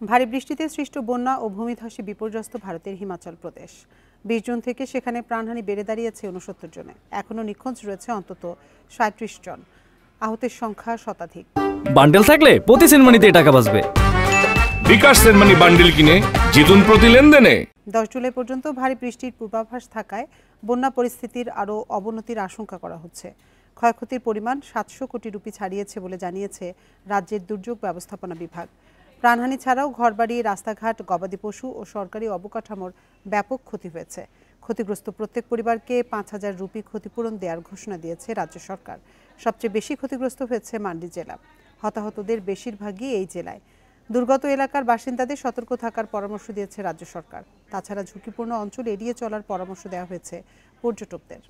ভারী বৃষ্টিতে সৃষ্ট বন্যা ও ভূমিধসে বিপর্যস্ত ভারতের হিমাচল প্রদেশ। ২০ জুন থেকে সেখানে প্রাণহানি বেড়ে দাঁড়িয়েছে ৬৯ জনে। এখনও নিখোঁজ রয়েছে অন্তত ৩৭ জন। আহতের সংখ্যা শতাধিক। বান্ডেল থাকলে প্রতি সেনমানিতে টাকা বাঁচবে। বিকাশ সেনমানি বান্ডেল কিনে জিতুন প্রতি লেনদেনে। ১০ জুলাই পর্যন্ত ভারী বৃষ্টির পূর্বাভাস থাকায় বন্যা পরিস্থিতির আরও অবনতির আশঙ্কা করা হচ্ছে। ক্ষয়ক্ষতির পরিমাণ ৭০০ কোটি রুপি ছাড়িয়েছে বলে জানিয়েছে রাজ্যের দুর্যোগ ব্যবস্থাপনা বিভাগ। প্রাণহানি ছাড়াও ঘরবাড়ি, রাস্তাঘাট, গবাদি পশু ও সরকারি অবকাঠামোর ব্যাপক ক্ষতি হয়েছে। ক্ষতিগ্রস্ত প্রত্যেক পরিবারকে ৫,০০০ রুপি ক্ষতিপূরণ দেওয়ার ঘোষণা দিয়েছে রাজ্য সরকার। সবচেয়ে বেশি ক্ষতিগ্রস্ত হয়েছে মান্ডি জেলা। হতাহতদের বেশিরভাগই এই জেলায়। দুর্গত এলাকার বাসিন্দাদের সতর্ক থাকার পরামর্শ দিয়েছে রাজ্য সরকার। তাছাড়া ঝুঁকিপূর্ণ অঞ্চল এড়িয়ে চলার পরামর্শ দেওয়া হয়েছে পর্যটকদের।